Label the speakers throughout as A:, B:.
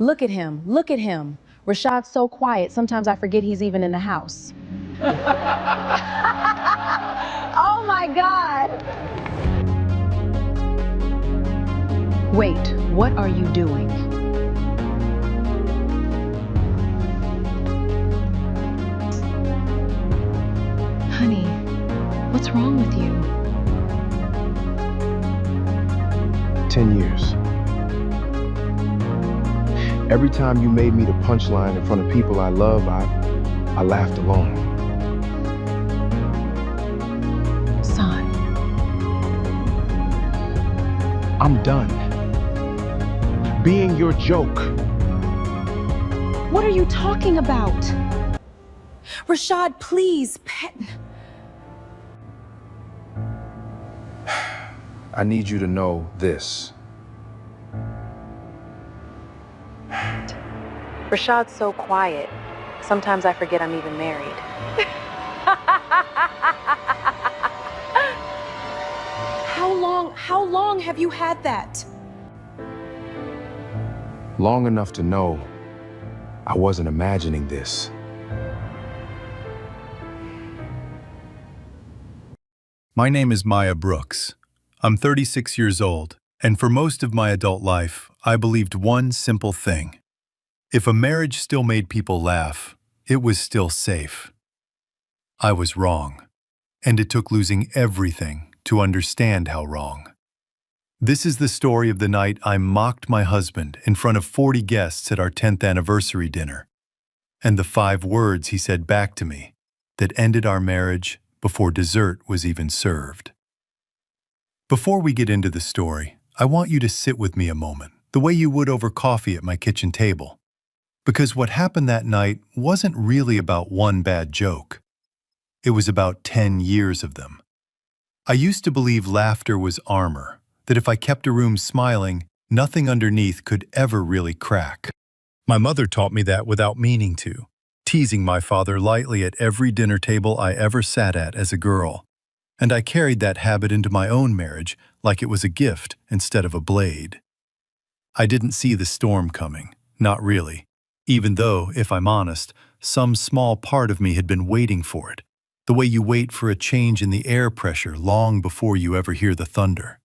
A: Look at him, look at him. Rashad's so quiet, sometimes I forget he's even in the house. Oh my God! Wait, what are you doing? Honey, what's wrong with you?
B: 10 years. Every time you made me the punchline in front of people I love, I laughed along.
A: Son.
B: I'm done being your joke.
A: What are you talking about? Rashad, please, pet.
B: I need you to know this.
A: Rashad's so quiet. Sometimes I forget I'm even married. How long have you had that?
B: Long enough to know I wasn't imagining this.
C: My name is Maya Brooks. I'm 36 years old, and for most of my adult life, I believed one simple thing. If a marriage still made people laugh, it was still safe. I was wrong, and it took losing everything to understand how wrong. This is the story of the night I mocked my husband in front of 40 guests at our 10th anniversary dinner, and the 5 words he said back to me that ended our marriage before dessert was even served. Before we get into the story, I want you to sit with me a moment, the way you would over coffee at my kitchen table. Because what happened that night wasn't really about one bad joke. It was about 10 years of them. I used to believe laughter was armor, that if I kept a room smiling, nothing underneath could ever really crack. My mother taught me that without meaning to, teasing my father lightly at every dinner table I ever sat at as a girl. And I carried that habit into my own marriage like it was a gift instead of a blade. I didn't see the storm coming, not really, even though, if I'm honest, some small part of me had been waiting for it, the way you wait for a change in the air pressure long before you ever hear the thunder.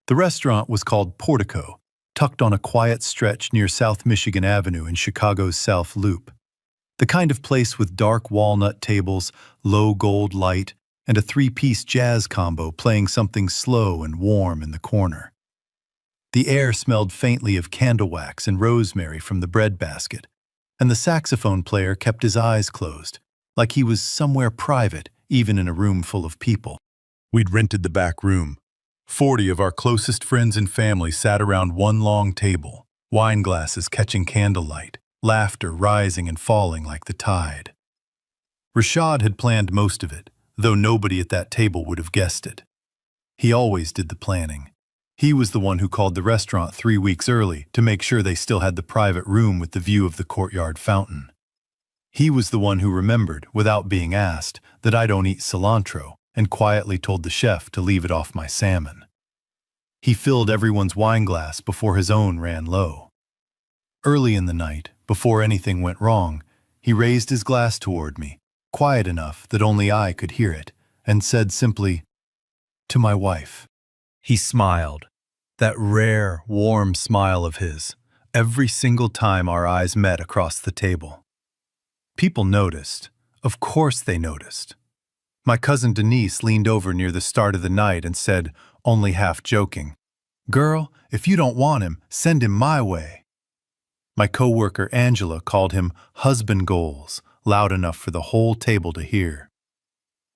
C: The restaurant was called Portico, tucked on a quiet stretch near South Michigan Avenue in Chicago's South Loop. The kind of place with dark walnut tables, low gold light, and a 3-piece jazz combo playing something slow and warm in the corner. The air smelled faintly of candle wax and rosemary from the breadbasket, and the saxophone player kept his eyes closed, like he was somewhere private, even in a room full of people. We'd rented the back room. 40 of our closest friends and family sat around one long table, wine glasses catching candlelight, laughter rising and falling like the tide. Rashad had planned most of it, though nobody at that table would have guessed it. He always did the planning. He was the one who called the restaurant 3 weeks early to make sure they still had the private room with the view of the courtyard fountain. He was the one who remembered, without being asked, that I don't eat cilantro, and quietly told the chef to leave it off my salmon. He filled everyone's wine glass before his own ran low. Early in the night, before anything went wrong, he raised his glass toward me, quiet enough that only I could hear it, and said simply, "To my wife." He smiled, that rare, warm smile of his, every single time our eyes met across the table. People noticed. Of course they noticed. My cousin Denise leaned over near the start of the night and said, only half joking, "Girl, if you don't want him, send him my way." My coworker Angela called him husband goals, loud enough for the whole table to hear.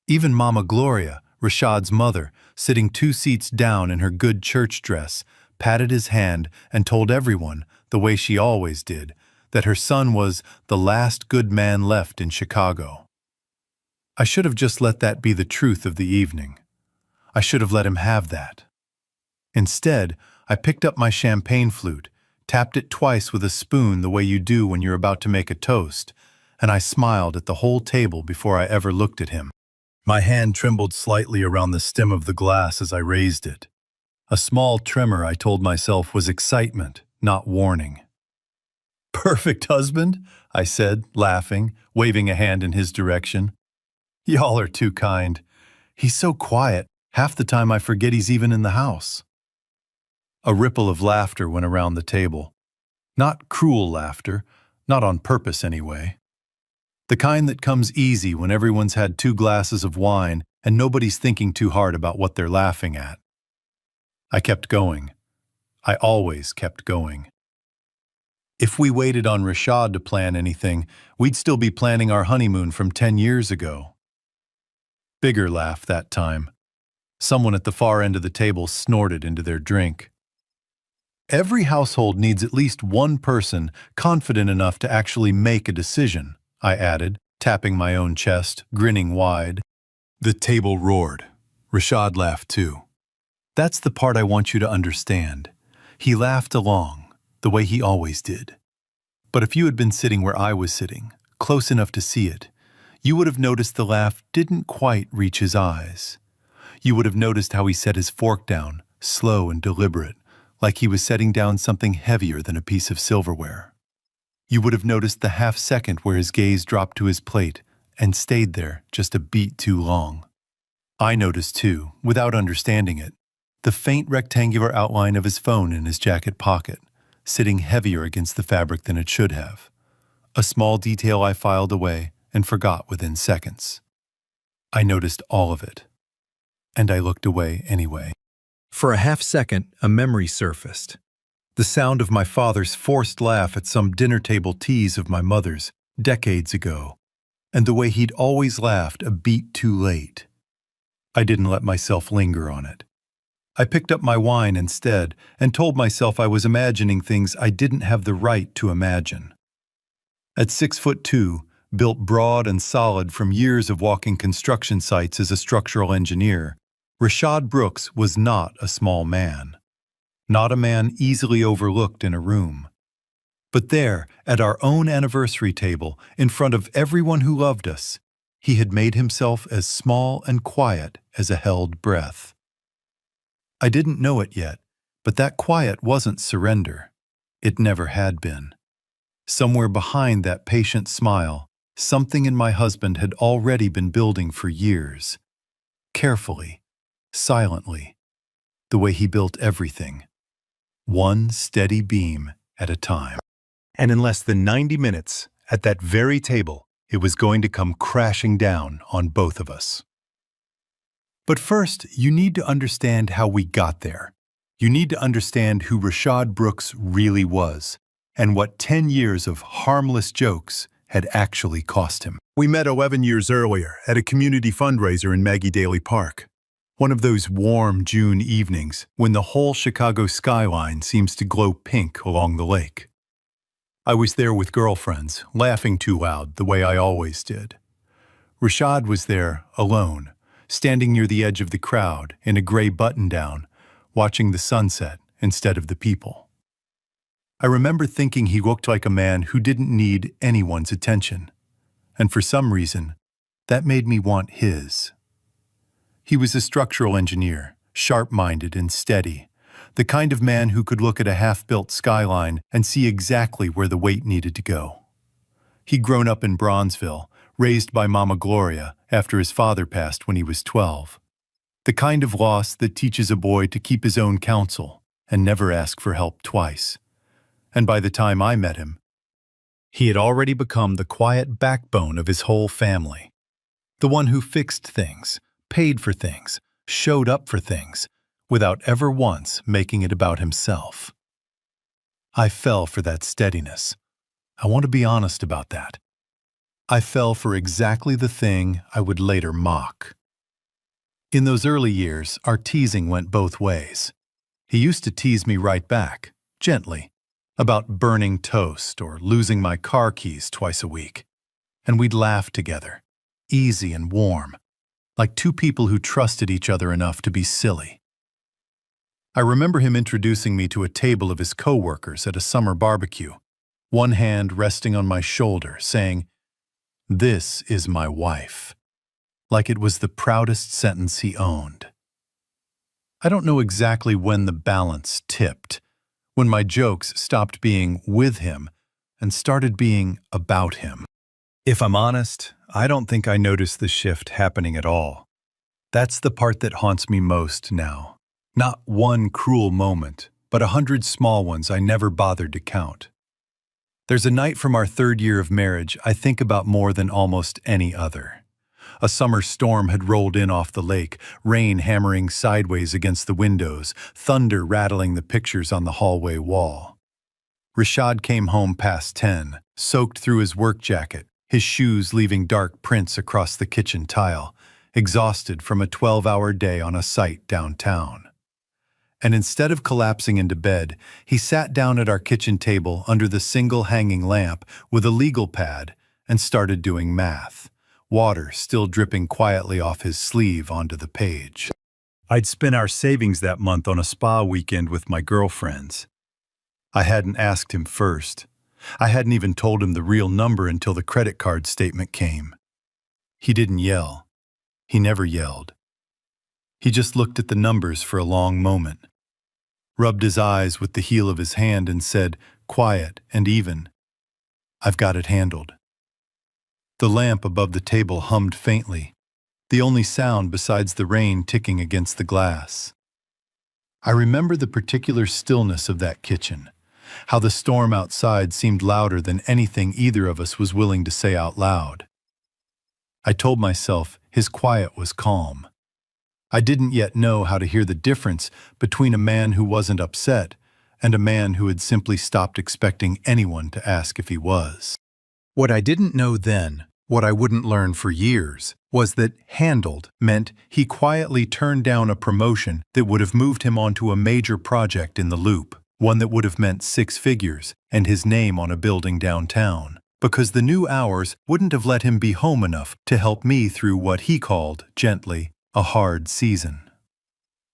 C: Even Mama Gloria, Rashad's mother, sitting 2 seats down in her good church dress, patted his hand and told everyone, the way she always did, that her son was the last good man left in Chicago. I should have just let that be the truth of the evening. I should have let him have that. Instead, I picked up my champagne flute, tapped it twice with a spoon the way you do when you're about to make a toast, and I smiled at the whole table before I ever looked at him. My hand trembled slightly around the stem of the glass as I raised it. A small tremor, I told myself, was excitement, not warning. Perfect husband, I said, laughing, waving a hand in his direction. Y'all are too kind. He's so quiet, half the time I forget he's even in the house. A ripple of laughter went around the table. Not cruel laughter, not on purpose anyway. The kind that comes easy when everyone's had 2 glasses of wine and nobody's thinking too hard about what they're laughing at. I kept going. I always kept going. If we waited on Rashad to plan anything, we'd still be planning our honeymoon from 10 years ago. Bigger laugh that time. Someone at the far end of the table snorted into their drink. Every household needs at least one person confident enough to actually make a decision, I added, tapping my own chest, grinning wide. The table roared. Rashad laughed too. That's the part I want you to understand. He laughed along, the way he always did. But if you had been sitting where I was sitting, close enough to see it, you would have noticed the laugh didn't quite reach his eyes. You would have noticed how he set his fork down, slow and deliberate, like he was setting down something heavier than a piece of silverware. You would have noticed the half second where his gaze dropped to his plate and stayed there just a beat too long. I noticed too, without understanding it, the faint rectangular outline of his phone in his jacket pocket, sitting heavier against the fabric than it should have. A small detail I filed away and forgot within seconds. I noticed all of it. And I looked away anyway. For a half second, a memory surfaced. The sound of my father's forced laugh at some dinner table tease of my mother's, decades ago, and the way he'd always laughed a beat too late. I didn't let myself linger on it. I picked up my wine instead and told myself I was imagining things I didn't have the right to imagine. At 6'2", built broad and solid from years of walking construction sites as a structural engineer, Rashad Brooks was not a small man. Not a man easily overlooked in a room. But there, at our own anniversary table, in front of everyone who loved us, he had made himself as small and quiet as a held breath. I didn't know it yet, but that quiet wasn't surrender. It never had been. Somewhere behind that patient smile, something in my husband had already been building for years. Carefully, silently, the way he built everything. One steady beam at a time. And in less than 90 minutes, at that very table, it was going to come crashing down on both of us. But first, you need to understand how we got there. You need to understand who Rashad Brooks really was, and what 10 years of harmless jokes had actually cost him. We met 11 years earlier at a community fundraiser in Maggie Daly Park. One of those warm June evenings when the whole Chicago skyline seems to glow pink along the lake. I was there with girlfriends, laughing too loud the way I always did. Rashad was there, alone, standing near the edge of the crowd in a gray button-down, watching the sunset instead of the people. I remember thinking he looked like a man who didn't need anyone's attention, and for some reason, that made me want his. He was a structural engineer, sharp-minded and steady, the kind of man who could look at a half-built skyline and see exactly where the weight needed to go. He'd grown up in Bronzeville, raised by Mama Gloria after his father passed when he was 12. The kind of loss that teaches a boy to keep his own counsel and never ask for help twice. And by the time I met him, he had already become the quiet backbone of his whole family. The one who fixed things, paid for things, showed up for things, without ever once making it about himself. I fell for that steadiness. I want to be honest about that. I fell for exactly the thing I would later mock. In those early years, our teasing went both ways. He used to tease me right back, gently, about burning toast or losing my car keys twice a week. And we'd laugh together, easy and warm, like two people who trusted each other enough to be silly. I remember him introducing me to a table of his coworkers at a summer barbecue, one hand resting on my shoulder, saying, "This is my wife," like it was the proudest sentence he owned. I don't know exactly when the balance tipped, when my jokes stopped being with him and started being about him. If I'm honest, I don't think I noticed the shift happening at all. That's the part that haunts me most now. Not one cruel moment, but 100 small ones I never bothered to count. There's a night from our 3rd year of marriage I think about more than almost any other. A summer storm had rolled in off the lake, rain hammering sideways against the windows, thunder rattling the pictures on the hallway wall. Rashad came home past 10, soaked through his work jacket, his shoes leaving dark prints across the kitchen tile, exhausted from a 12-hour day on a site downtown. And instead of collapsing into bed, he sat down at our kitchen table under the single hanging lamp with a legal pad and started doing math, water still dripping quietly off his sleeve onto the page. I'd spent our savings that month on a spa weekend with my girlfriends. I hadn't asked him first. I hadn't even told him the real number until the credit card statement came. He didn't yell. He never yelled. He just looked at the numbers for a long moment, rubbed his eyes with the heel of his hand and said, quiet and even, "I've got it handled." The lamp above the table hummed faintly, the only sound besides the rain ticking against the glass. I remember the particular stillness of that kitchen, how the storm outside seemed louder than anything either of us was willing to say out loud. I told myself his quiet was calm. I didn't yet know how to hear the difference between a man who wasn't upset and a man who had simply stopped expecting anyone to ask if he was. What I didn't know then, what I wouldn't learn for years, was that handled meant he quietly turned down a promotion that would have moved him onto a major project in the Loop, one that would have meant 6 figures and his name on a building downtown, because the new hours wouldn't have let him be home enough to help me through what he called, gently, a hard season.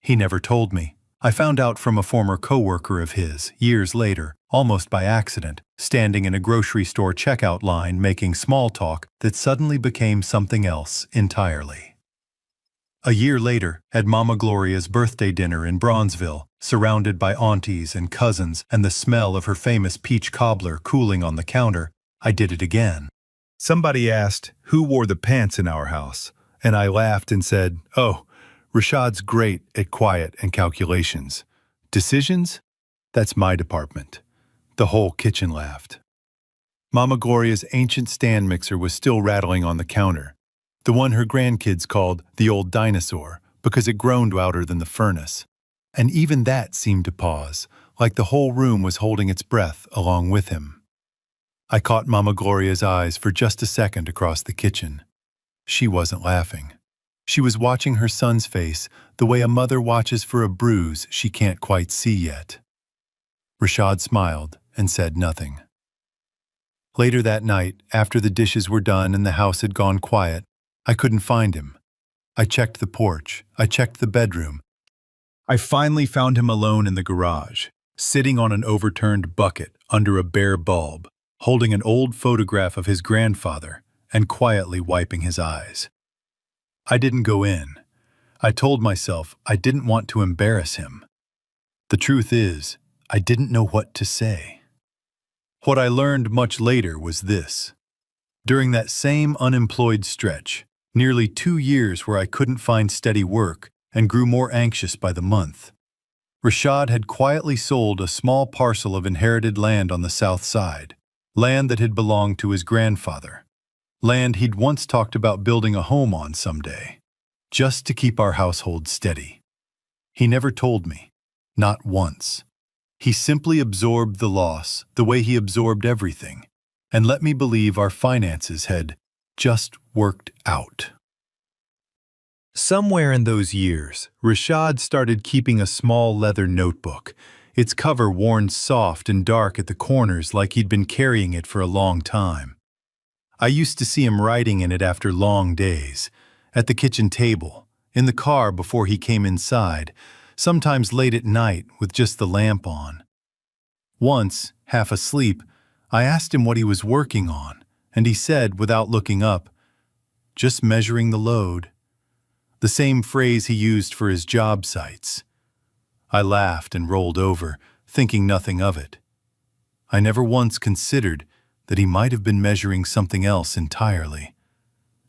C: He never told me. I found out from a former coworker of his, years later, almost by accident, standing in a grocery store checkout line making small talk that suddenly became something else entirely. A year later, at Mama Gloria's birthday dinner in Bronzeville, surrounded by aunties and cousins and the smell of her famous peach cobbler cooling on the counter, I did it again. Somebody asked who wore the pants in our house, and I laughed and said, "Oh, Rashad's great at quiet and calculations. Decisions? That's my department." The whole kitchen laughed. Mama Gloria's ancient stand mixer was still rattling on the counter, the one her grandkids called the old dinosaur because it groaned louder than the furnace. And even that seemed to pause, like the whole room was holding its breath along with him. I caught Mama Gloria's eyes for just a second across the kitchen. She wasn't laughing. She was watching her son's face the way a mother watches for a bruise she can't quite see yet. Rashad smiled and said nothing. Later that night, after the dishes were done and the house had gone quiet, I couldn't find him. I checked the porch. I checked the bedroom. I finally found him alone in the garage, sitting on an overturned bucket under a bare bulb, holding an old photograph of his grandfather and quietly wiping his eyes. I didn't go in. I told myself I didn't want to embarrass him. The truth is, I didn't know what to say. What I learned much later was this. During that same unemployed stretch, nearly 2 years where I couldn't find steady work and grew more anxious by the month, Rashad had quietly sold a small parcel of inherited land on the south side, land that had belonged to his grandfather. Land he'd once talked about building a home on someday, just to keep our household steady. He never told me, not once. He simply absorbed the loss the way he absorbed everything, and let me believe our finances had just worked out. Somewhere in those years, Rashad started keeping a small leather notebook, its cover worn soft and dark at the corners like he'd been carrying it for a long time. I used to see him writing in it after long days, at the kitchen table, in the car before he came inside, sometimes late at night with just the lamp on. Once, half asleep, I asked him what he was working on, and he said, without looking up, "Just measuring the load," the same phrase he used for his job sites. I laughed and rolled over, thinking nothing of it. I never once considered that he might have been measuring something else entirely.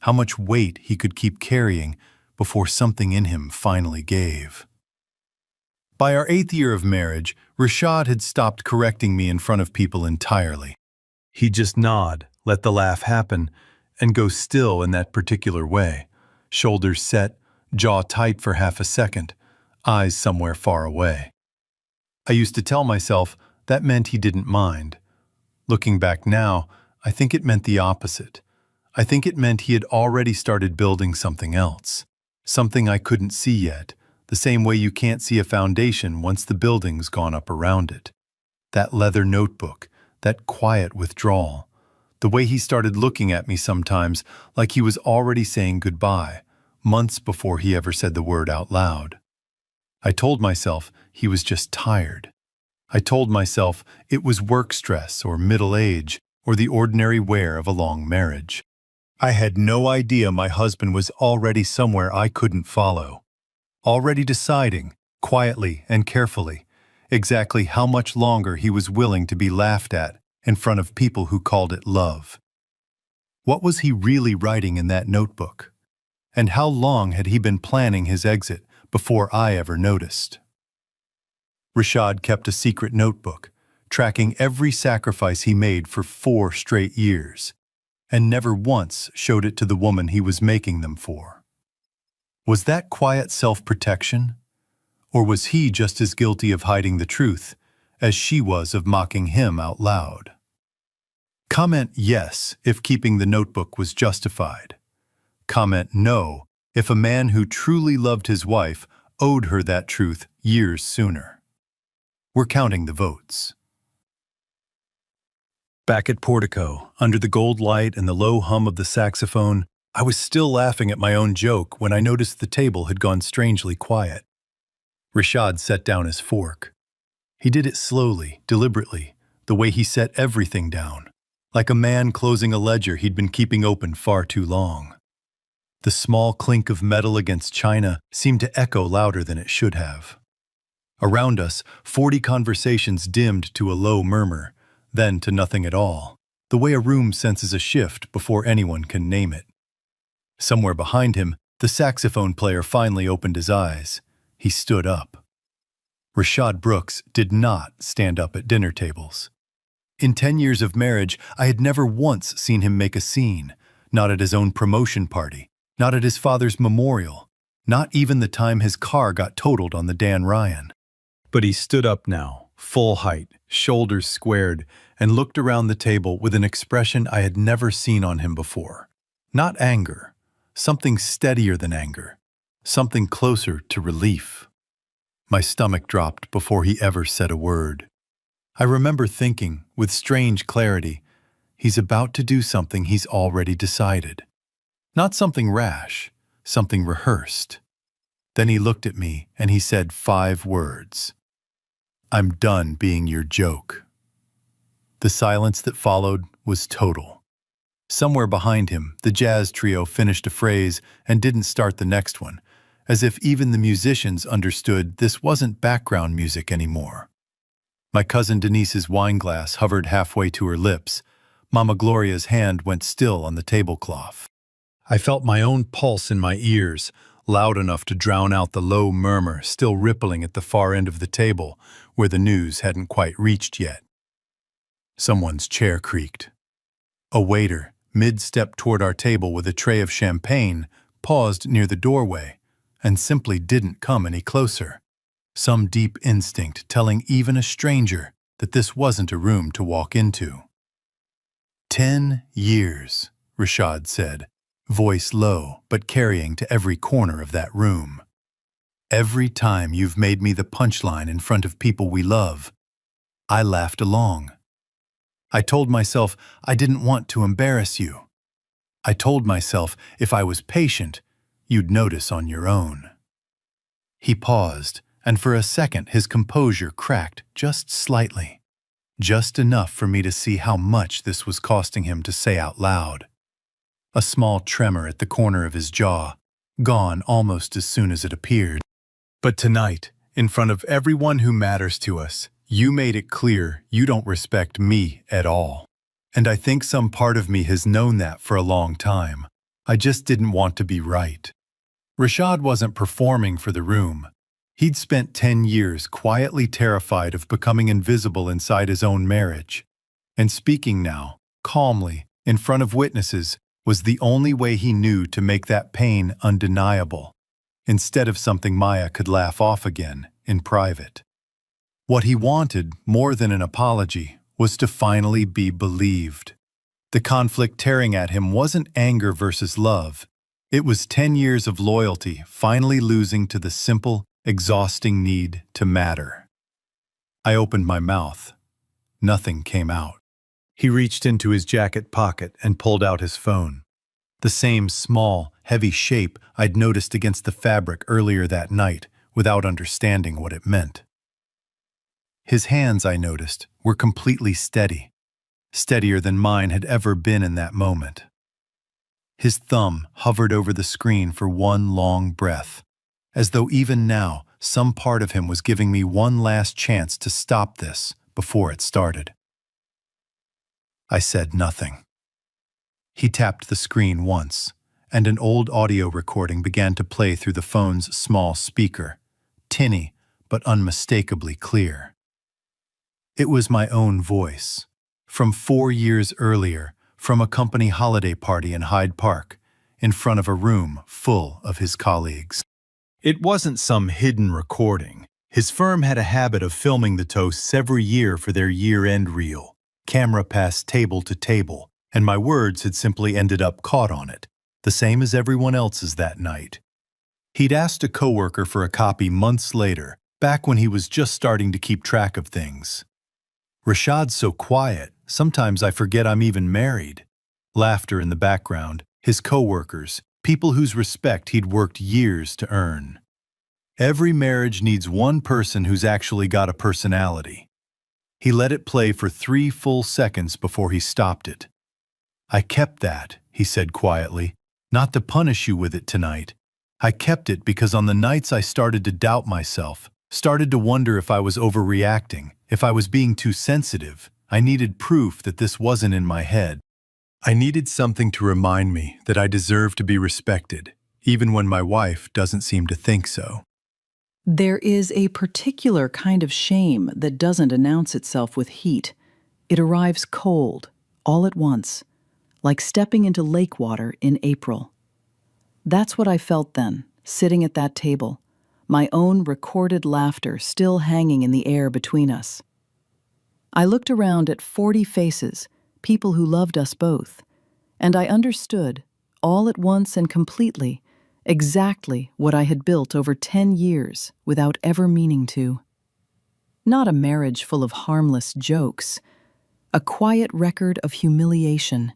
C: How much weight he could keep carrying before something in him finally gave. By our 8th year of marriage, Rashad had stopped correcting me in front of people entirely. He'd just nod, let the laugh happen, and go still in that particular way, shoulders set, jaw tight for half a second, eyes somewhere far away. I used to tell myself that meant he didn't mind. Looking back now, I think it meant the opposite. I think it meant he had already started building something else, something I couldn't see yet, the same way you can't see a foundation once the building's gone up around it. That leather notebook, that quiet withdrawal, the way he started looking at me sometimes like he was already saying goodbye, months before he ever said the word out loud. I told myself he was just tired. I told myself it was work stress or middle age or the ordinary wear of a long marriage. I had no idea my husband was already somewhere I couldn't follow, already deciding, quietly and carefully, exactly how much longer he was willing to be laughed at in front of people who called it love. What was he really writing in that notebook? And how long had he been planning his exit before I ever noticed? Rashad kept a secret notebook, tracking every sacrifice he made for 4 straight years, and never once showed it to the woman he was making them for. Was that quiet self-protection? Or was he just as guilty of hiding the truth as she was of mocking him out loud? Comment yes if keeping the notebook was justified. Comment no if a man who truly loved his wife owed her that truth years sooner. We're counting the votes. Back at Portico, under the gold light and the low hum of the saxophone, I was still laughing at my own joke when I noticed the table had gone strangely quiet. Rashad set down his fork. He did it slowly, deliberately, the way he set everything down, like a man closing a ledger he'd been keeping open far too long. The small clink of metal against china seemed to echo louder than it should have. Around us, 40 conversations dimmed to a low murmur, then to nothing at all, the way a room senses a shift before anyone can name it. Somewhere behind him, the saxophone player finally opened his eyes. He stood up. Rashad Brooks did not stand up at dinner tables. In 10 years of marriage, I had never once seen him make a scene, not at his own promotion party, not at his father's memorial, not even the time his car got totaled on the Dan Ryan. But he stood up now, full height, shoulders squared, and looked around the table with an expression I had never seen on him before. Not anger, something steadier than anger, something closer to relief. My stomach dropped before he ever said a word. I remember thinking, with strange clarity, he's about to do something he's already decided. Not something rash, something rehearsed. Then he looked at me and he said 5 words. "I'm done being your joke." The silence that followed was total. Somewhere behind him, the jazz trio finished a phrase and didn't start the next one, as if even the musicians understood this wasn't background music anymore. My cousin Denise's wine glass hovered halfway to her lips. Mama Gloria's hand went still on the tablecloth. I felt my own pulse in my ears, loud enough to drown out the low murmur still rippling at the far end of the table where the news hadn't quite reached yet. Someone's chair creaked. A waiter, mid-step toward our table with a tray of champagne, paused near the doorway and simply didn't come any closer. Some deep instinct telling even a stranger that this wasn't a room to walk into. 10 years, Rashad said, voice low but carrying to every corner of that room. Every time you've made me the punchline in front of people we love, I laughed along. I told myself I didn't want to embarrass you. I told myself if I was patient, you'd notice on your own. He paused, and for a second his composure cracked just slightly, just enough for me to see how much this was costing him to say out loud. A small tremor at the corner of his jaw, gone almost as soon as it appeared. But tonight, in front of everyone who matters to us, you made it clear you don't respect me at all. And I think some part of me has known that for a long time. I just didn't want to be right. Rashad wasn't performing for the room. He'd spent 10 years quietly terrified of becoming invisible inside his own marriage. And speaking now, calmly, in front of witnesses, was the only way he knew to make that pain undeniable, instead of something Maya could laugh off again in private. What he wanted, more than an apology, was to finally be believed. The conflict tearing at him wasn't anger versus love. It was 10 years of loyalty finally losing to the simple, exhausting need to matter. I opened my mouth. Nothing came out. He reached into his jacket pocket and pulled out his phone. The same small, heavy shape I'd noticed against the fabric earlier that night without understanding what it meant. His hands, I noticed, were completely steady, steadier than mine had ever been in that moment. His thumb hovered over the screen for one long breath, as though even now some part of him was giving me one last chance to stop this before it started. I said nothing. He tapped the screen once, and an old audio recording began to play through the phone's small speaker, tinny but unmistakably clear. It was my own voice, from 4 years earlier, from a company holiday party in Hyde Park, in front of a room full of his colleagues. It wasn't some hidden recording. His firm had a habit of filming the toasts every year for their year-end reel. Camera passed table to table, and my words had simply ended up caught on it, the same as everyone else's that night. He'd asked a coworker for a copy months later, back when he was just starting to keep track of things. Rashad's so quiet, sometimes I forget I'm even married. Laughter in the background, his coworkers, people whose respect he'd worked years to earn. Every marriage needs one person who's actually got a personality. He let it play for 3 full seconds before he stopped it. I kept that, he said quietly, not to punish you with it tonight. I kept it because on the nights I started to doubt myself, started to wonder if I was overreacting, if I was being too sensitive, I needed proof that this wasn't in my head. I needed something to remind me that I deserve to be respected, even when my wife doesn't seem to think so.
D: There is a particular kind of shame that doesn't announce itself with heat. It arrives cold, all at once, like stepping into lake water in April. That's what I felt then, sitting at that table, my own recorded laughter still hanging in the air between us. I looked around at 40 faces, people who loved us both, and I understood, all at once and completely, exactly what I had built over 10 years without ever meaning to. Not a marriage full of harmless jokes, a quiet record of humiliation,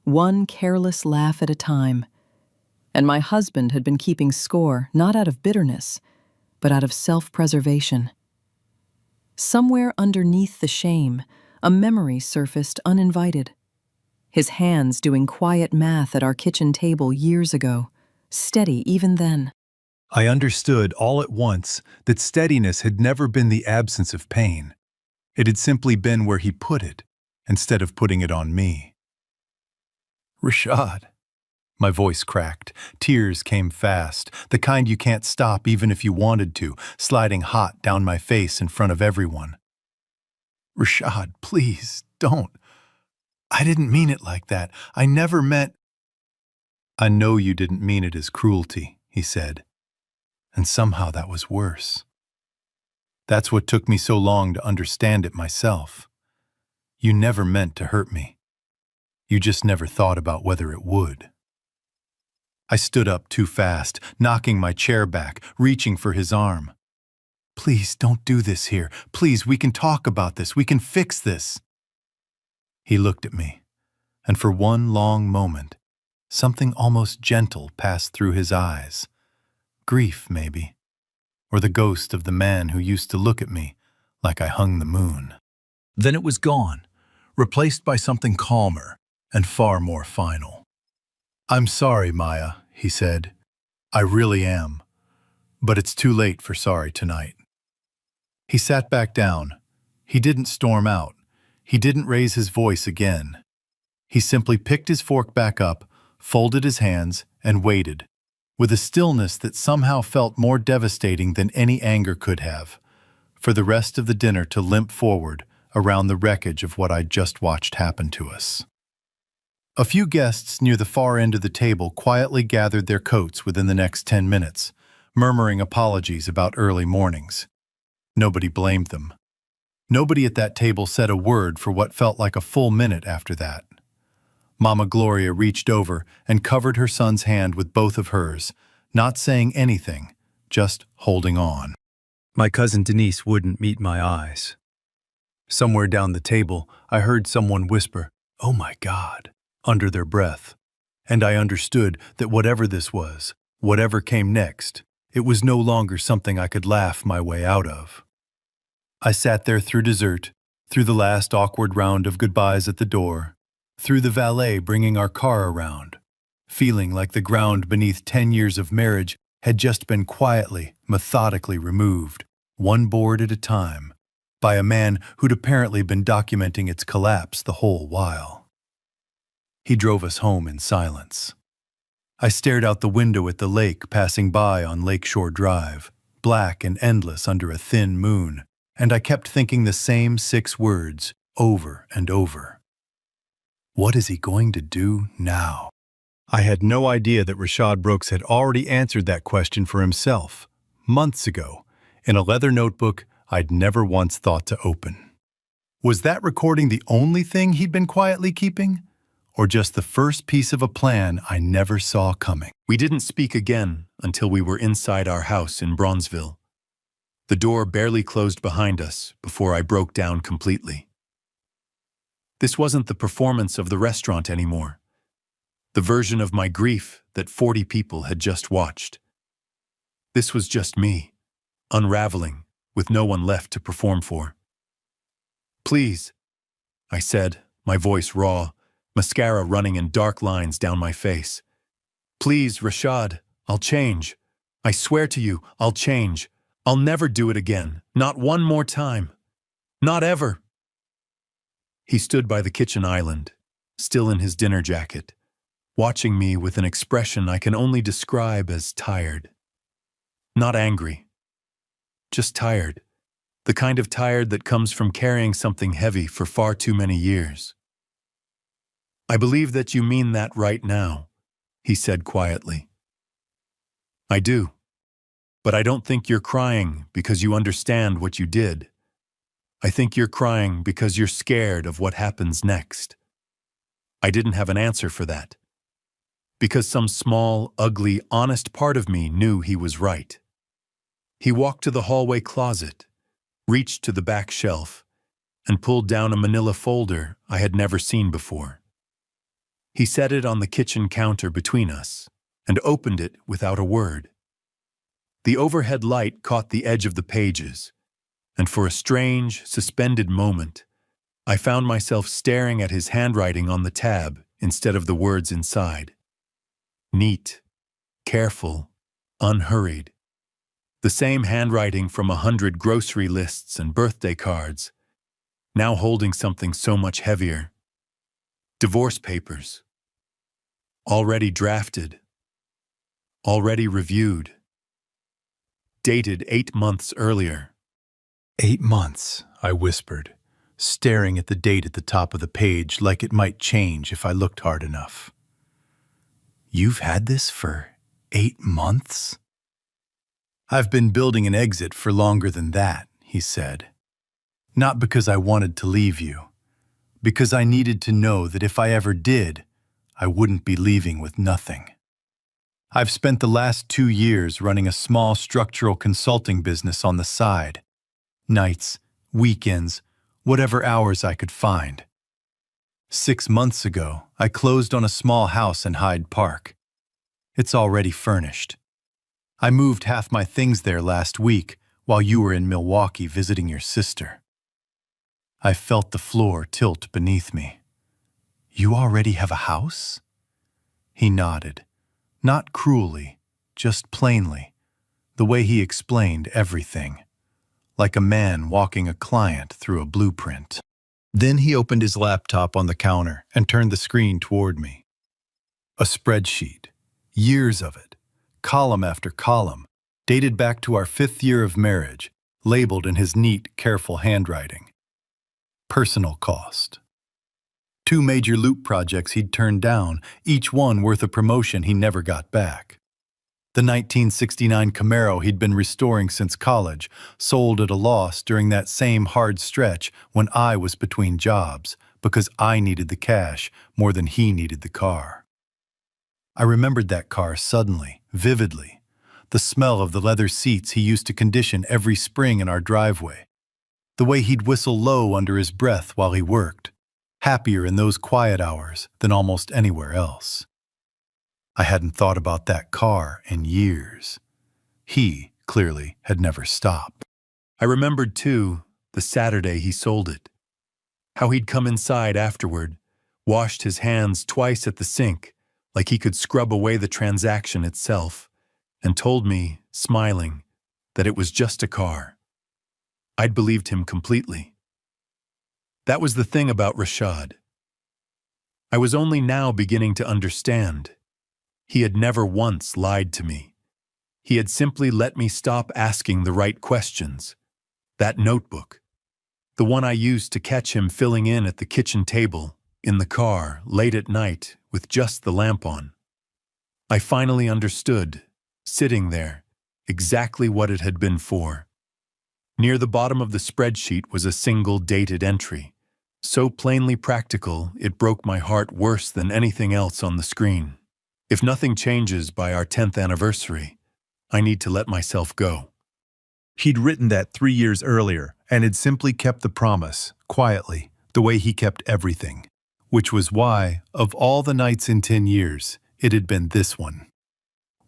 D: one careless laugh at a time. And my husband had been keeping score not out of bitterness, but out of self-preservation. Somewhere underneath the shame, a memory surfaced uninvited. His hands doing quiet math at our kitchen table years ago, steady even then.
C: I understood all at once that steadiness had never been the absence of pain. It had simply been where he put it, instead of putting it on me. Rashad. My voice cracked. Tears came fast, the kind you can't stop even if you wanted to, sliding hot down my face in front of everyone. Rashad, please, don't. I didn't mean it like that. I never meant... I know you didn't mean it as cruelty, he said. And somehow that was worse. That's what took me so long to understand it myself. You never meant to hurt me. You just never thought about whether it would. I stood up too fast, knocking my chair back, reaching for his arm. Please, don't do this here. Please, we can talk about this. We can fix this. He looked at me, and for one long moment, something almost gentle passed through his eyes. Grief, maybe, or the ghost of the man who used to look at me like I hung the moon. Then it was gone, replaced by something calmer and far more final. I'm sorry, Maya, he said. I really am. But it's too late for sorry tonight. He sat back down. He didn't storm out. He didn't raise his voice again. He simply picked his fork back up, folded his hands, and waited, with a stillness that somehow felt more devastating than any anger could have, for the rest of the dinner to limp forward around the wreckage of what I'd just watched happen to us. A few guests near the far end of the table quietly gathered their coats within the next 10 minutes, murmuring apologies about early mornings. Nobody blamed them. Nobody at that table said a word for what felt like a full minute after that. Mama Gloria reached over and covered her son's hand with both of hers, not saying anything, just holding on.
E: My cousin Denise wouldn't meet my eyes. Somewhere down the table, I heard someone whisper, "Oh my God," under their breath, and I understood that whatever this was, whatever came next, it was no longer something I could laugh my way out of. I sat there through dessert, through the last awkward round of goodbyes at the door, through the valet bringing our car around, feeling like the ground beneath 10 years of marriage had just been quietly, methodically removed, one board at a time, by a man who'd apparently been documenting its collapse the whole while. He drove us home in silence. I stared out the window at the lake passing by on Lakeshore Drive, black and endless under a thin moon, and I kept thinking the same 6 words over and over. What is he going to do now? I had no idea that Rashad Brooks had already answered that question for himself, months ago, in a leather notebook I'd never once thought to open. Was that recording the only thing he'd been quietly keeping? Or just the first piece of a plan I never saw coming?
C: We didn't speak again until we were inside our house in Bronzeville. The door barely closed behind us before I broke down completely. This wasn't the performance of the restaurant anymore, the version of my grief that 40 people had just watched. This was just me, unraveling, with no one left to perform for. "Please," I said, my voice raw, mascara running in dark lines down my face. "Please, Rashad, I'll change. I swear to you, I'll change. I'll never do it again, not one more time. Not ever." He stood by the kitchen island, still in his dinner jacket, watching me with an expression I can only describe as tired. Not angry, just tired, the kind of tired that comes from carrying something heavy for far too many years. "I believe that you mean that right now," he said quietly. "I do. But I don't think you're crying because you understand what you did. I think you're crying because you're scared of what happens next." I didn't have an answer for that. Because some small, ugly, honest part of me knew he was right. He walked to the hallway closet, reached to the back shelf, and pulled down a manila folder I had never seen before. He set it on the kitchen counter between us and opened it without a word. The overhead light caught the edge of the pages, and for a strange, suspended moment, I found myself staring at his handwriting on the tab instead of the words inside. Neat, careful, unhurried. The same handwriting from 100 grocery lists and birthday cards, now holding something so much heavier. Divorce papers. Already drafted. Already reviewed. Dated 8 months earlier.
E: 8 months, I whispered, staring at the date at the top of the page like it might change if I looked hard enough. "You've had this for 8 months?" "I've been building an exit for longer than that," he said. "Not because I wanted to leave you, because I needed to know that if I ever did, I wouldn't be leaving with nothing. I've spent the last 2 years running a small structural consulting business on the side. Nights, weekends, whatever hours I could find. 6 months ago, I closed on a small house in Hyde Park. It's already furnished. I moved half my things there last week while you were in Milwaukee visiting your sister. I felt the floor tilt beneath me. "You already have a house?" He nodded, not cruelly, just plainly, the way he explained everything, like a man walking a client through a blueprint. Then he opened his laptop on the counter and turned the screen toward me. A spreadsheet, years of it, column after column, dated back to our 5th year of marriage, labeled in his neat, careful handwriting. Personal cost. 2 major loop projects he'd turned down, each one worth a promotion he never got back. The 1969 Camaro he'd been restoring since college, sold at a loss during that same hard stretch when I was between jobs, because I needed the cash more than he needed the car. I remembered that car suddenly, vividly. The smell of the leather seats he used to condition every spring in our driveway. The way he'd whistle low under his breath while he worked, happier in those quiet hours than almost anywhere else. I hadn't thought about that car in years. He, clearly, had never stopped. I remembered, too, the Saturday he sold it. How he'd come inside afterward, washed his hands twice at the sink, like he could scrub away the transaction itself, and told me, smiling, that it was just a car. I'd believed him completely. That was the thing about Rashad. I was only now beginning to understand. He had never once lied to me. He had simply let me stop asking the right questions. That notebook, the one I used to catch him filling in at the kitchen table, in the car, late at night, with just the lamp on. I finally understood, sitting there, exactly what it had been for. Near the bottom of the spreadsheet was a single dated entry, so plainly practical it broke my heart worse than anything else on the screen. If nothing changes by our 10th anniversary, I need to let myself go.
C: He'd written that 3 years earlier and had simply kept the promise, quietly, the way he kept everything, which was why, of all the nights in 10 years, it had been this one.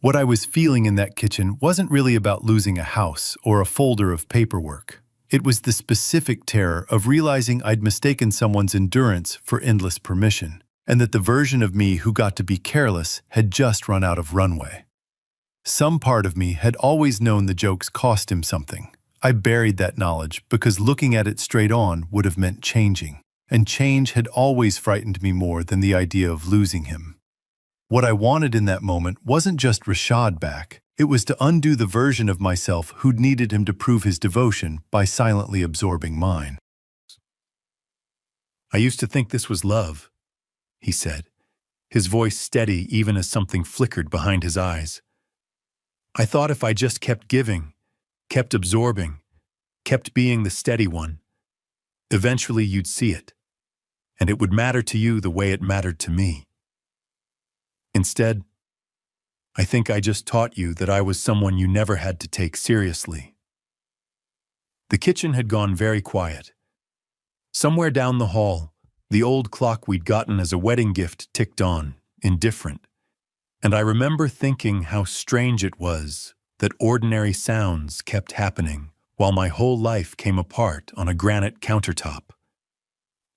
C: What I was feeling in that kitchen wasn't really about losing a house or a folder of paperwork. It was the specific terror of realizing I'd mistaken someone's endurance for endless permission, and that the version of me who got to be careless had just run out of runway. Some part of me had always known the jokes cost him something. I buried that knowledge because looking at it straight on would have meant changing, and change had always frightened me more than the idea of losing him. What I wanted in that moment wasn't just Rashad back, it was to undo the version of myself who'd needed him to prove his devotion by silently absorbing mine.
E: I used to think this was love, he said, his voice steady even as something flickered behind his eyes. I thought if I just kept giving, kept absorbing, kept being the steady one, eventually you'd see it, and it would matter to you the way it mattered to me. Instead, I think I just taught you that I was someone you never had to take seriously. The kitchen had gone very quiet. Somewhere down the hall, the old clock we'd gotten as a wedding gift ticked on, indifferent, and I remember thinking how strange it was that ordinary sounds kept happening while my whole life came apart on a granite countertop.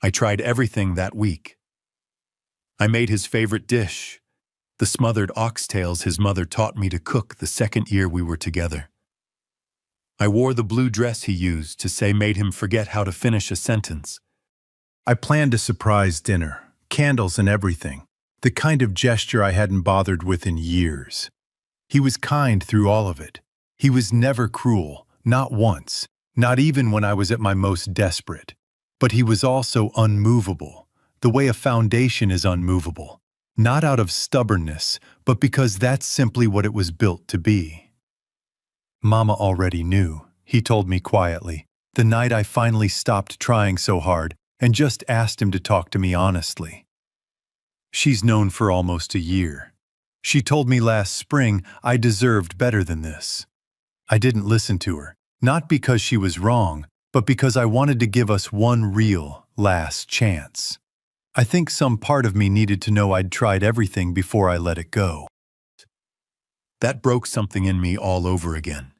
E: I tried everything that week. I made his favorite dish, the smothered oxtails his mother taught me to cook the 2nd year we were together. I wore the blue dress he used to say made him forget how to finish a sentence.
C: I planned a surprise dinner, candles and everything, the kind of gesture I hadn't bothered with in years. He was kind through all of it. He was never cruel, not once, not even when I was at my most desperate. But he was also unmovable, the way a foundation is unmovable. Not out of stubbornness, but because that's simply what it was built to be. Mama already knew, he told me quietly, the night I finally stopped trying so hard and just asked him to talk to me honestly. She's known for almost a year. She told me last spring I deserved better than this. I didn't listen to her, not because she was wrong, but because I wanted to give us one real, last chance. I think some part of me needed to know I'd tried everything before I let it go.
E: That broke something in me all over again.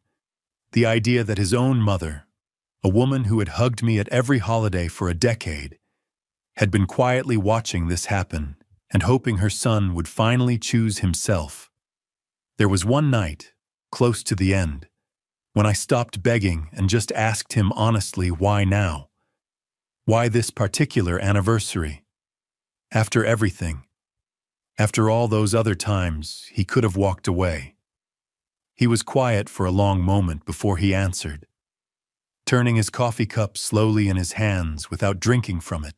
E: The idea that his own mother, a woman who had hugged me at every holiday for a decade, had been quietly watching this happen and hoping her son would finally choose himself. There was one night, close to the end, when I stopped begging and just asked him honestly why now. Why this particular anniversary? After everything, after all those other times, he could have walked away. He was quiet for a long moment before he answered, turning his coffee cup slowly in his hands without drinking from it.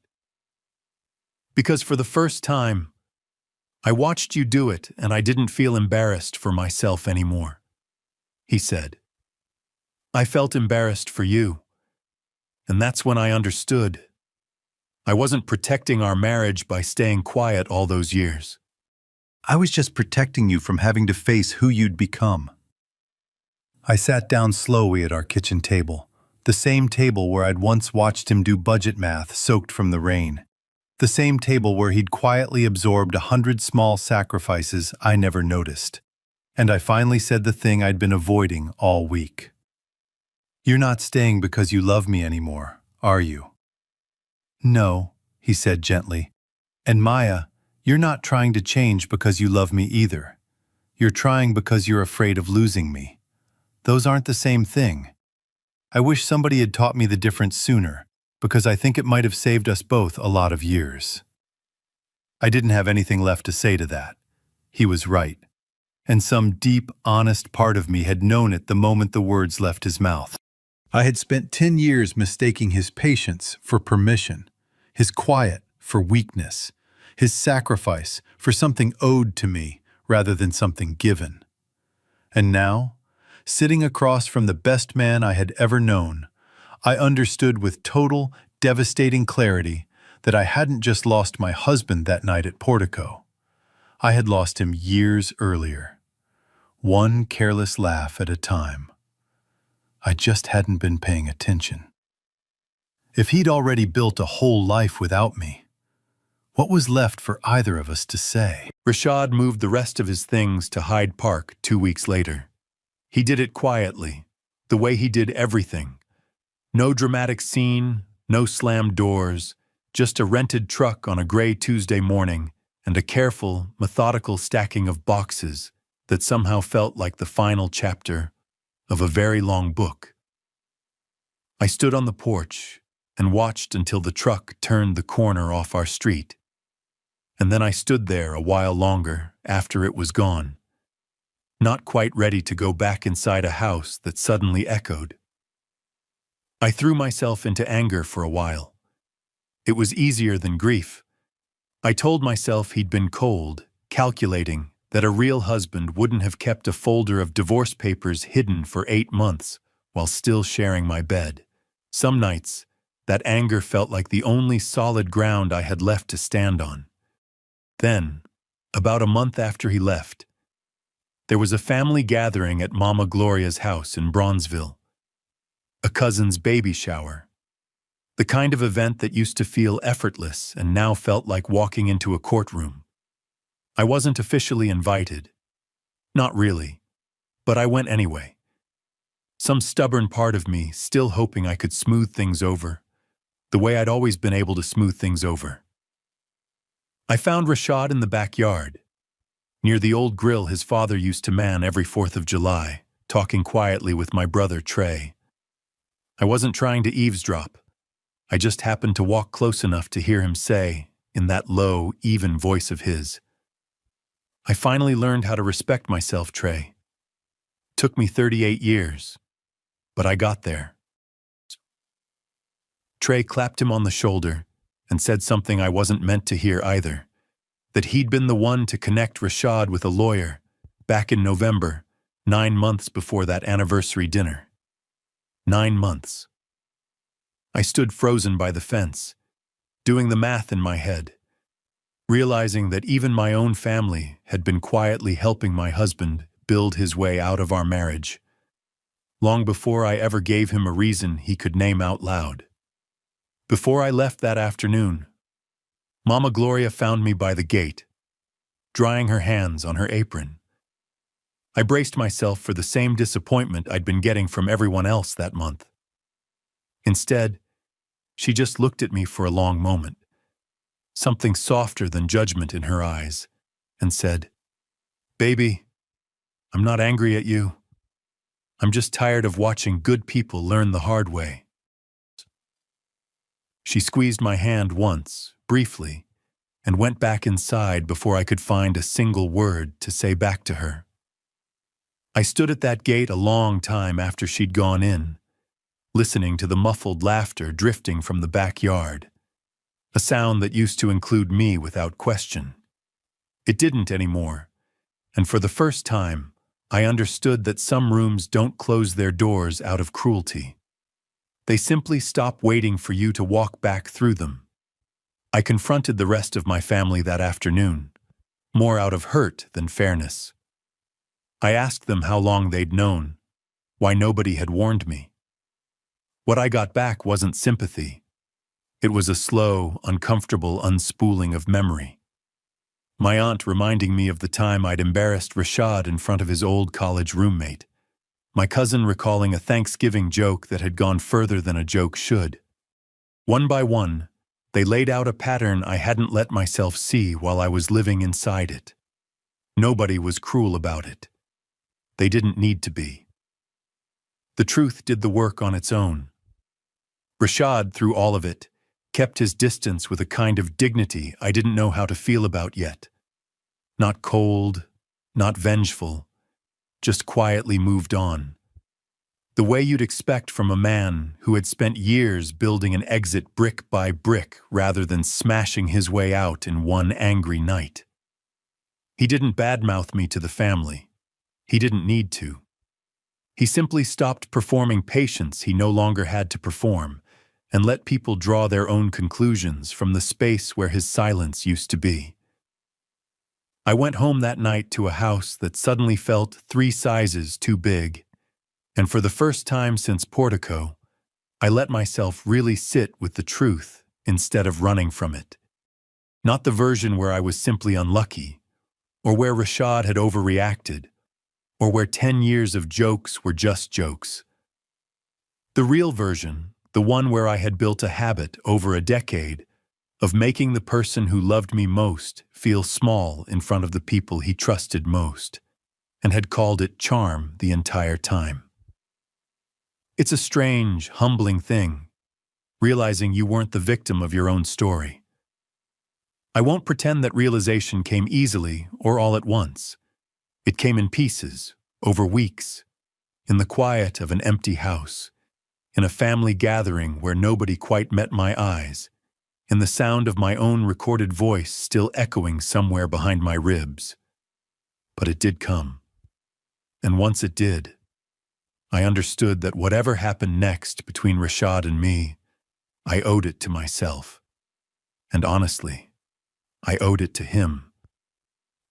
E: Because for the first time, I watched you do it and I didn't feel embarrassed for myself anymore, he said. I felt embarrassed for you, and that's when I understood. I wasn't protecting our marriage by staying quiet all those years.
C: I was just protecting you from having to face who you'd become. I sat down slowly at our kitchen table, the same table where I'd once watched him do budget math soaked from the rain, the same table where he'd quietly absorbed 100 small sacrifices I never noticed. And I finally said the thing I'd been avoiding all week. You're not staying because you love me anymore, are you? No, he said gently. And Maya, you're not trying to change because you love me either. You're trying because you're afraid of losing me. Those aren't the same thing. I wish somebody had taught me the difference sooner, because I think it might have saved us both a lot of years. I didn't have anything left to say to that. He was right. And some deep, honest part of me had known it the moment the words left his mouth. I had spent 10 years mistaking his patience for permission, his quiet for weakness, his sacrifice for something owed to me rather than something given. And now, sitting across from the best man I had ever known, I understood with total, devastating clarity that I hadn't just lost my husband that night at Portico. I had lost him years earlier, one careless laugh at a time. I just hadn't been paying attention. If he'd already built a whole life without me, what was left for either of us to say? Rashad moved the rest of his things to Hyde Park 2 weeks later. He did it quietly, the way he did everything. No dramatic scene, no slammed doors, just a rented truck on a gray Tuesday morning and a careful, methodical stacking of boxes that somehow felt like the final chapter of a very long book. I stood on the porch and watched until the truck turned the corner off our street. And then I stood there a while longer after it was gone, not quite ready to go back inside a house that suddenly echoed. I threw myself into anger for a while. It was easier than grief. I told myself he'd been cold, calculating that a real husband wouldn't have kept a folder of divorce papers hidden for 8 months while still sharing my bed. Some nights, that anger felt like the only solid ground I had left to stand on. Then, about a month after he left, there was a family gathering at Mama Gloria's house in Bronzeville. A cousin's baby shower. The kind of event that used to feel effortless and now felt like walking into a courtroom. I wasn't officially invited. Not really. But I went anyway. Some stubborn part of me still hoping I could smooth things over, the way I'd always been able to smooth things over. I found Rashad in the backyard, near the old grill his father used to man every 4th of July, talking quietly with my brother Trey. I wasn't trying to eavesdrop. I just happened to walk close enough to hear him say, in that low, even voice of his, I finally learned how to respect myself, Trey. Took me 38 years, but I got there. Trey clapped him on the shoulder and said something I wasn't meant to hear either, that he'd been the one to connect Rashad with a lawyer back in November, 9 months before that anniversary dinner. 9 months. I stood frozen by the fence, doing the math in my head, realizing that even my own family had been quietly helping my husband build his way out of our marriage, long before I ever gave him a reason he could name out loud. Before I left that afternoon, Mama Gloria found me by the gate, drying her hands on her apron. I braced myself for the same disappointment I'd been getting from everyone else that month. Instead, she just looked at me for a long moment, something softer than judgment in her eyes, and said, Baby, I'm not angry at you. I'm just tired of watching good people learn the hard way.
E: She squeezed my hand once, briefly, and went back inside before I could find a single word to say back to her. I stood at that gate a long time after she'd gone in, listening to the muffled laughter drifting from the backyard, a sound that used to include me without question. It didn't anymore, and for the first time, I understood that some rooms don't close their doors out of cruelty. They simply stop waiting for you to walk back through them. I confronted the rest of my family that afternoon, more out of hurt than fairness. I asked them how long they'd known, why nobody had warned me. What I got back wasn't sympathy. It was a slow, uncomfortable unspooling of memory. My aunt reminding me of the time I'd embarrassed Rashad in front of his old college roommate. My cousin recalling a Thanksgiving joke that had gone further than a joke should. One by one, they laid out a pattern I hadn't let myself see while I was living inside it. Nobody was cruel about it. They didn't need to be. The truth did the work on its own. Rashad, through all of it, kept his distance with a kind of dignity I didn't know how to feel about yet. Not cold, not vengeful, just quietly moved on. The way you'd expect from a man who had spent years building an exit brick by brick rather than smashing his way out in one angry night. He didn't badmouth me to the family. He didn't need to. He simply stopped performing patience he no longer had to perform and let people draw their own conclusions from the space where his silence used to be. I went home that night to a house that suddenly felt 3 sizes too big, and for the first time since Portico, I let myself really sit with the truth instead of running from it. Not the version where I was simply unlucky, or where Rashad had overreacted, or where 10 years of jokes were just jokes. The real version, the one where I had built a habit over a decade of making the person who loved me most feel small in front of the people he trusted most, and had called it charm the entire time. It's a strange, humbling thing, realizing you weren't the victim of your own story. I won't pretend that realization came easily or all at once. It came in pieces, over weeks, in the quiet of an empty house, in a family gathering where nobody quite met my eyes, in the sound of my own recorded voice still echoing somewhere behind my ribs. But it did come. And once it did, I understood that whatever happened next between Rashad and me, I owed it to myself. And honestly, I owed it to him.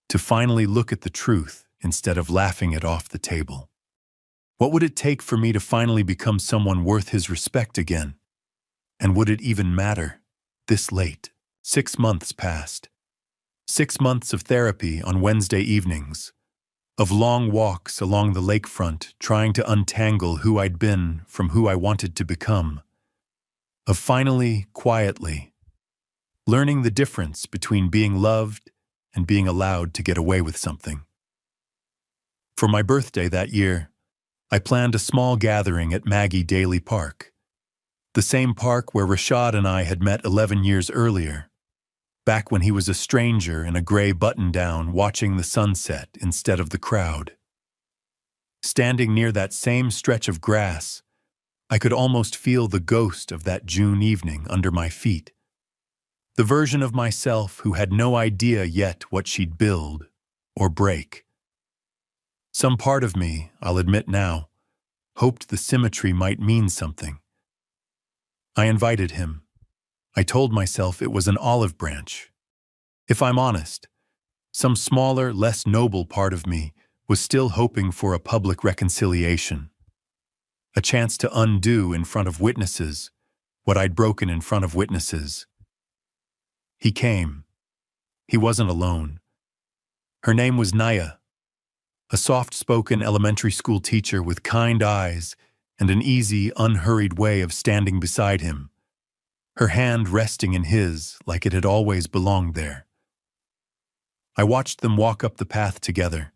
E: To finally look at the truth instead of laughing it off the table. What would it take for me to finally become someone worth his respect again? And would it even matter? This late, 6 months passed. 6 months of therapy on Wednesday evenings, of long walks along the lakefront trying to untangle who I'd been from who I wanted to become, of finally, quietly, learning the difference between being loved and being allowed to get away with something. For my birthday that year, I planned a small gathering at Maggie Daly Park, the same park where Rashad and I had met 11 years earlier, back when he was a stranger in a gray button-down watching the sunset instead of the crowd. Standing near that same stretch of grass, I could almost feel the ghost of that June evening under my feet. The version of myself who had no idea yet what she'd build or break. Some part of me, I'll admit now, hoped the symmetry might mean something. I invited him. I told myself it was an olive branch. If I'm honest, some smaller, less noble part of me was still hoping for a public reconciliation. A chance to undo in front of witnesses what I'd broken in front of witnesses. He came. He wasn't alone. Her name was Naya, a soft-spoken elementary school teacher with kind eyes and an easy, unhurried way of standing beside him, her hand resting in his like it had always belonged there. I watched them walk up the path together,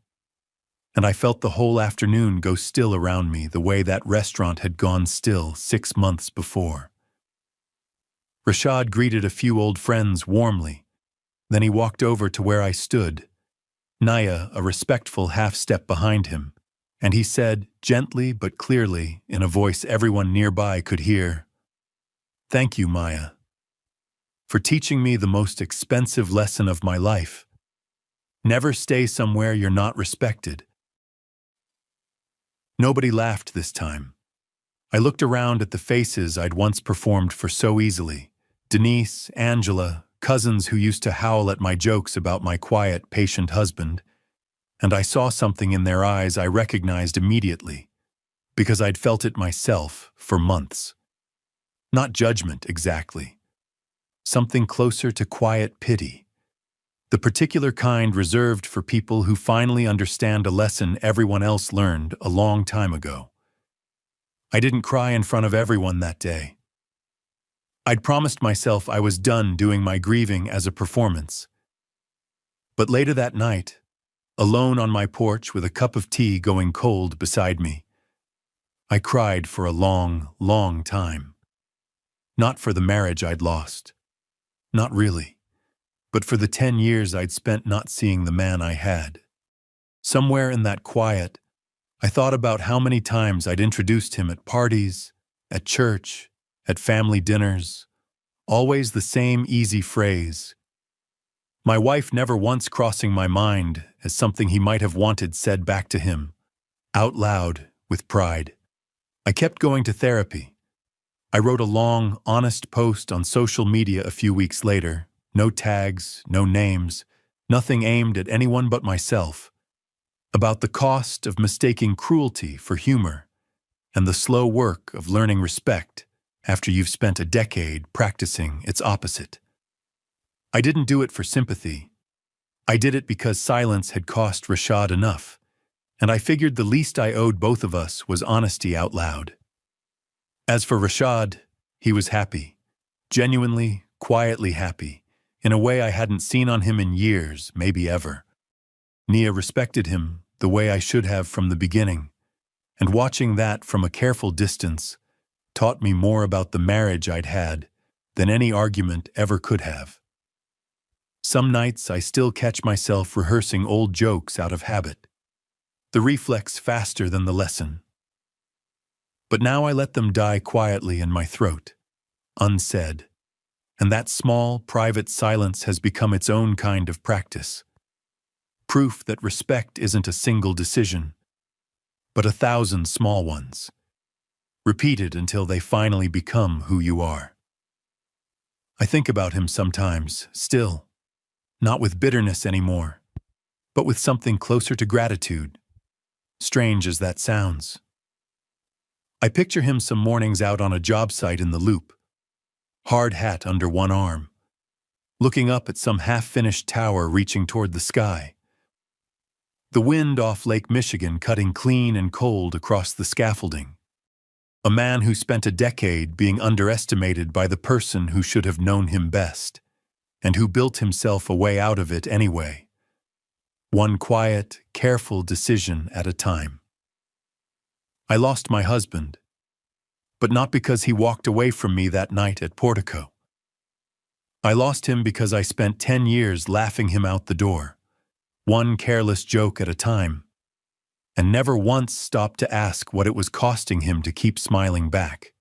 E: and I felt the whole afternoon go still around me the way that restaurant had gone still 6 months before. Rashad greeted a few old friends warmly. Then he walked over to where I stood, Naya a respectful half-step behind him, and he said, gently but clearly, in a voice everyone nearby could hear, "Thank you, Maya, for teaching me the most expensive lesson of my life. Never stay somewhere you're not respected." Nobody laughed this time. I looked around at the faces I'd once performed for so easily. Denise, Angela, cousins who used to howl at my jokes about my quiet, patient husband, and I saw something in their eyes I recognized immediately, because I'd felt it myself for months. Not judgment, exactly. Something closer to quiet pity. The particular kind reserved for people who finally understand a lesson everyone else learned a long time ago. I didn't cry in front of everyone that day. I'd promised myself I was done doing my grieving as a performance. But later that night, alone on my porch with a cup of tea going cold beside me, I cried for a long, long time. Not for the marriage I'd lost. Not really. But for the 10 years I'd spent not seeing the man I had. Somewhere in that quiet, I thought about how many times I'd introduced him at parties, at church, at family dinners, always the same easy phrase. My wife never once crossing my mind as something he might have wanted said back to him, out loud, with pride. I kept going to therapy. I wrote a long, honest post on social media a few weeks later. No tags, no names, nothing aimed at anyone but myself, about the cost of mistaking cruelty for humor and the slow work of learning respect after you've spent a decade practicing its opposite. I didn't do it for sympathy. I did it because silence had cost Rashad enough, and I figured the least I owed both of us was honesty out loud. As for Rashad, he was happy, genuinely, quietly happy, in a way I hadn't seen on him in years, maybe ever. Nia respected him the way I should have from the beginning, and watching that from a careful distance taught me more about the marriage I'd had than any argument ever could have. Some nights I still catch myself rehearsing old jokes out of habit, the reflex faster than the lesson. But now I let them die quietly in my throat, unsaid. And that small, private silence has become its own kind of practice. Proof that respect isn't a single decision, but 1,000 small ones, repeated until they finally become who you are. I think about him sometimes, still, not with bitterness anymore, but with something closer to gratitude, strange as that sounds. I picture him some mornings out on a job site in the Loop, hard hat under one arm, looking up at some half-finished tower reaching toward the sky. The wind off Lake Michigan cutting clean and cold across the scaffolding. A man who spent a decade being underestimated by the person who should have known him best, and who built himself a way out of it anyway. One quiet, careful decision at a time. I lost my husband, but not because he walked away from me that night at Portico. I lost him because I spent 10 years laughing him out the door, one careless joke at a time, and never once stopped to ask what it was costing him to keep smiling back.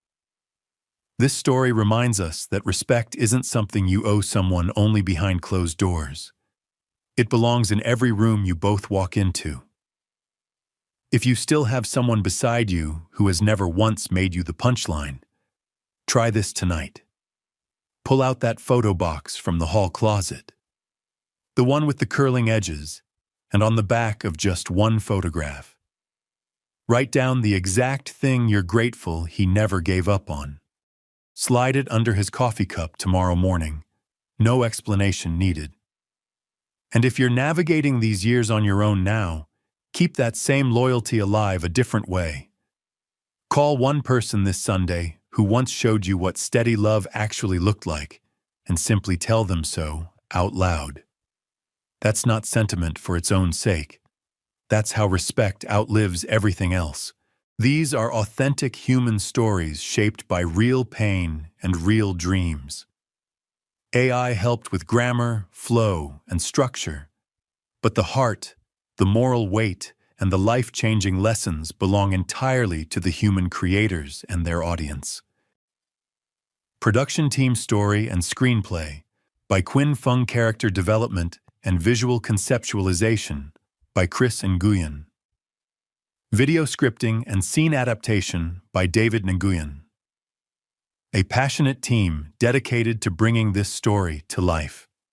E: This story reminds us that respect isn't something you owe someone only behind closed doors. It belongs in every room you both walk into. If you still have someone beside you who has never once made you the punchline, try this tonight. Pull out that photo box from the hall closet, the one with the curling edges, and on the back of just one photograph. Write down the exact thing you're grateful he never gave up on. Slide it under his coffee cup tomorrow morning. No explanation needed. And if you're navigating these years on your own now, keep that same loyalty alive a different way. Call one person this Sunday who once showed you what steady love actually looked like, and simply tell them so out loud. That's not sentiment for its own sake. That's how respect outlives everything else. These are authentic human stories shaped by real pain and real dreams. AI helped with grammar, flow, and structure, but the heart, the moral weight, and the life-changing lessons belong entirely to the human creators and their audience. Production team story and screenplay by Quinn Fung. Character development and visual conceptualization by Chris Nguyen. Video scripting and scene adaptation by David Nguyen. A passionate team dedicated to bringing this story to life.